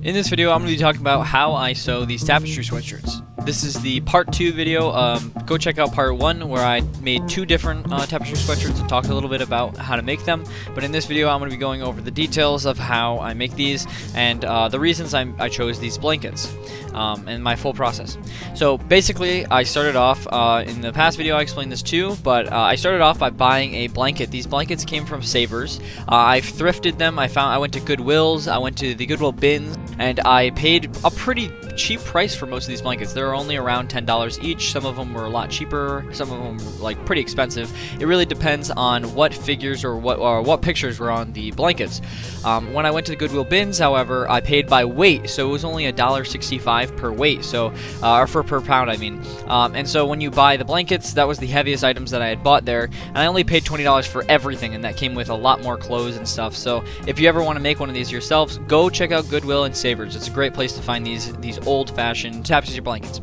In this video, I'm going to be talking about how I sew these Tapestry sweatshirts. This is the part 2 video. Go check out part 1 where I made 2 different Tapestry sweatshirts and talked a little bit about how to make them. But in this video, I'm going to be going over the details of how I make these and the reasons I chose these blankets and my full process. So basically, I started off, in the past video I explained this too, but I started off by buying a blanket. These blankets came from Savers. I've thrifted them. I went to Goodwill's, I went to the Goodwill bins, and I paid a pretty cheap price for most of these blankets. They're only around $10 each. Some of them were a lot cheaper, some of them were like pretty expensive. It really depends on what figures or what pictures were on the blankets. When I went to the Goodwill bins, however, I paid by weight, so it was only $1.65 per weight, so or per pound, I mean. And so when you buy the blankets, that was the heaviest items that I had bought there, and I only paid $20 for everything, and that came with a lot more clothes and stuff. So if you ever want to make one of these yourselves, go check out Goodwill and Savers. It's a great place to find these old-fashioned Tapestry blankets.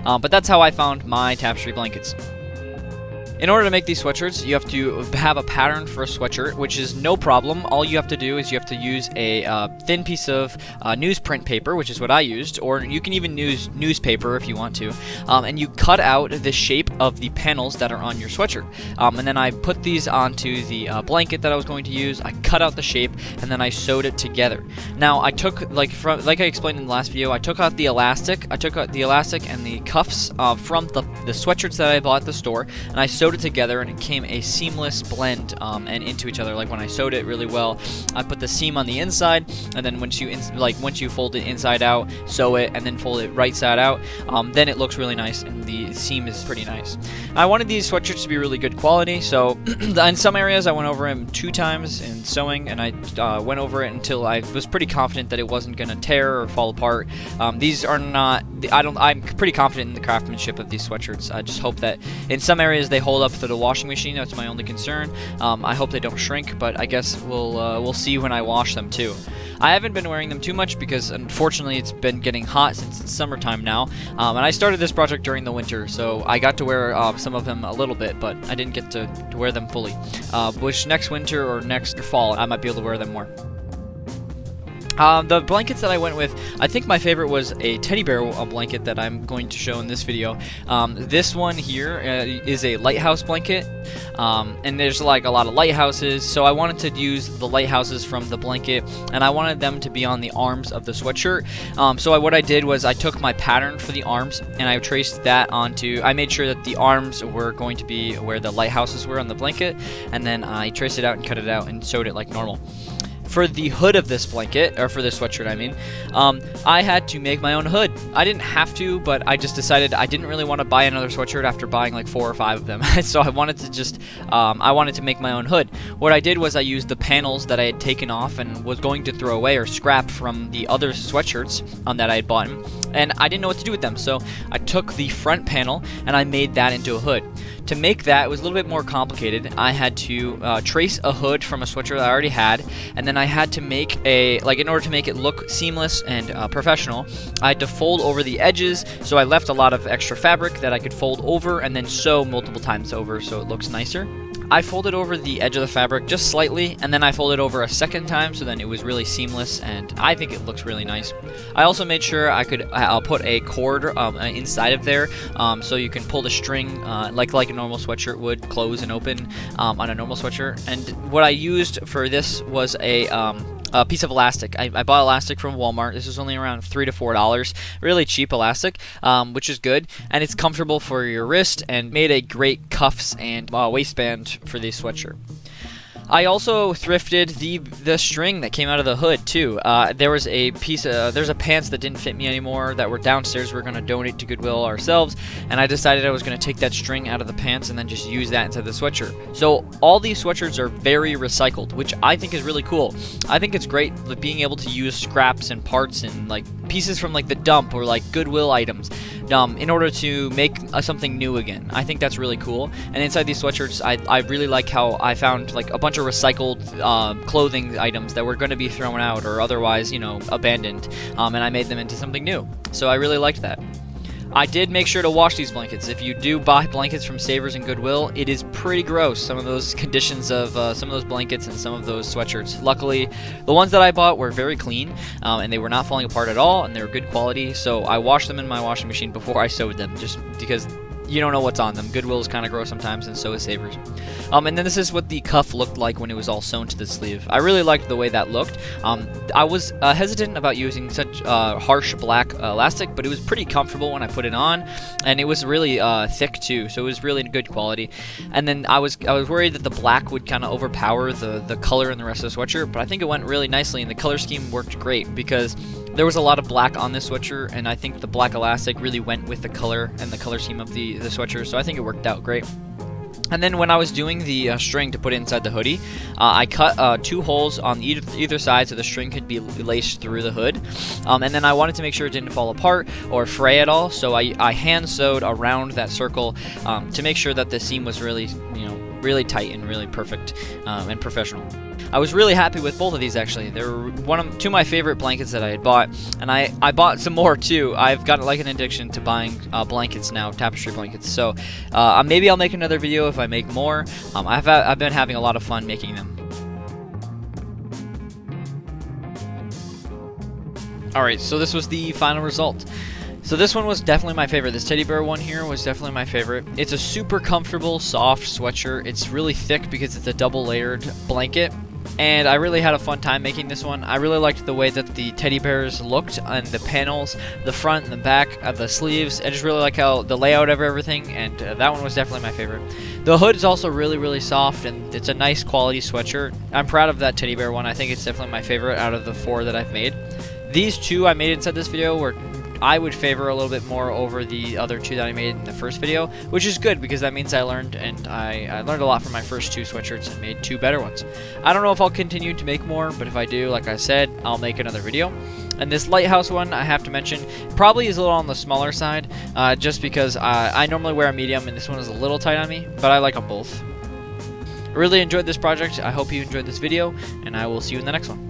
But that's how I found my Tapestry blankets. In order to make these sweatshirts, you have to have a pattern for a sweatshirt, which is no problem. All you have to do is you have to use a thin piece of newsprint paper, which is what I used, or you can even use newspaper if you want to, and you cut out the shape of the panels that are on your sweatshirt. And then I put these onto the blanket that I was going to use. I cut out the shape, and then I sewed it together. Now I took, like I explained in the last video, I took out the elastic. I took out the elastic and the cuffs from the sweatshirts that I bought at the store, and I sewed it together, and it came a seamless blend and into each other. Like when I sewed it really well, I put the seam on the inside, and then once you fold it inside out, sew it, and then fold it right side out, then it looks really nice, and the seam is pretty nice. I wanted these sweatshirts to be really good quality, so in some areas I went over them 2 times in sewing, and I went over it until I was pretty confident that it wasn't going to tear or fall apart. These are not. I'm pretty confident in the craftsmanship of these sweatshirts. I just hope that in some areas they hold up to the washing machine. That's my only concern. I hope they don't shrink, but I guess we'll see when I wash them too. I haven't been wearing them too much because unfortunately it's been getting hot since it's summertime now, and I started this project during the winter, so I got to wear some of them a little bit, but I didn't get to wear them fully. Which next winter or next fall I might be able to wear them more. The blankets that I went with, I think my favorite was a teddy bear blanket that I'm going to show in this video. This one here is a lighthouse blanket, and there's like a lot of lighthouses, so I wanted to use the lighthouses from the blanket, and I wanted them to be on the arms of the sweatshirt. What I did was I took my pattern for the arms, and I traced that onto, I made sure that the arms were going to be where the lighthouses were on the blanket, and then I traced it out and cut it out and sewed it like normal. For the hood of this blanket, or for this sweatshirt I mean, I had to make my own hood. I didn't have to, but I just decided I didn't really want to buy another sweatshirt after buying like 4 or 5 of them. So I wanted to make my own hood. What I did was I used the panels that I had taken off and was going to throw away or scrap from the other sweatshirts that I had bought, and I didn't know what to do with them. So I took the front panel and I made that into a hood. To make that, it was a little bit more complicated. I had to trace a hood from a sweatshirt that I already had, and then I had to make in order to make it look seamless and professional, I had to fold over the edges, so I left a lot of extra fabric that I could fold over and then sew multiple times over so it looks nicer. I folded over the edge of the fabric just slightly, and then I folded over a second time, so then it was really seamless, and I think it looks really nice. I also made sure I could put a cord inside of there, so you can pull the string like a normal sweatshirt would, close and open on a normal sweatshirt. And what I used for this was a piece of elastic. I bought elastic from Walmart. This was only around $3 to $4. Really cheap elastic, which is good, and it's comfortable for your wrist and made a great cuffs and waistband for the sweatshirt. I also thrifted the string that came out of the hood too. There was a there's a pants that didn't fit me anymore that were downstairs. We're gonna donate to Goodwill ourselves, and I decided I was gonna take that string out of the pants and then just use that into the sweatshirt. So all these sweatshirts are very recycled, which I think is really cool. I think it's great being able to use scraps and parts and like pieces from like the dump or like Goodwill items in order to make something new again. I think that's really cool. And inside these sweatshirts, I really like how I found like a bunch of recycled clothing items that were going to be thrown out or otherwise, abandoned, and I made them into something new. So I really liked that. I did make sure to wash these blankets. If you do buy blankets from Savers and Goodwill, it is pretty gross, some of those conditions of some of those blankets and some of those sweatshirts. Luckily, the ones that I bought were very clean, and they were not falling apart at all, and they were good quality, so I washed them in my washing machine before I sewed them, just because you don't know what's on them. Goodwill is kind of gross sometimes, and so is Savers. And then this is what the cuff looked like when it was all sewn to the sleeve. I really liked the way that looked. I was hesitant about using such harsh black elastic, but it was pretty comfortable when I put it on, and it was really thick too, so it was really good quality. And then I was worried that the black would kind of overpower the color in the rest of the sweatshirt, but I think it went really nicely, and the color scheme worked great because there was a lot of black on this sweatshirt, and I think the black elastic really went with the color and the color scheme of the sweatshirt, so I think it worked out great. And then when I was doing the string to put inside the hoodie, I cut 2 holes on either side so the string could be laced through the hood. And then I wanted to make sure it didn't fall apart or fray at all, so I hand sewed around that circle to make sure that the seam was really, really tight and really perfect and professional. I was really happy with both of these actually. They were two of my favorite blankets that I had bought, and I bought some more too. I've got like an addiction to buying blankets now, Tapestry blankets. So maybe I'll make another video if I make more. I've been having a lot of fun making them. Alright, so this was the final result. So this one was definitely my favorite. This teddy bear one here was definitely my favorite. It's a super comfortable, soft sweatshirt. It's really thick because it's a double layered blanket. And I really had a fun time making this one. I really liked the way that the teddy bears looked and the panels, the front and the back of the sleeves. I just really like how the layout of everything, and that one was definitely my favorite. The hood is also really, really soft, and it's a nice quality sweatshirt. I'm proud of that teddy bear one. I think it's definitely my favorite out of the 4 that I've made. These 2 I made inside this video were I would favor a little bit more over the other 2 that I made in the first video, which is good because that means I learned, and I learned a lot from my first 2 sweatshirts and made 2 better ones. I don't know if I'll continue to make more, but if I do, like I said, I'll make another video. And this lighthouse one, I have to mention, probably is a little on the smaller side, just because I normally wear a medium and this one is a little tight on me, but I like them both. I really enjoyed this project. I hope you enjoyed this video, and I will see you in the next one.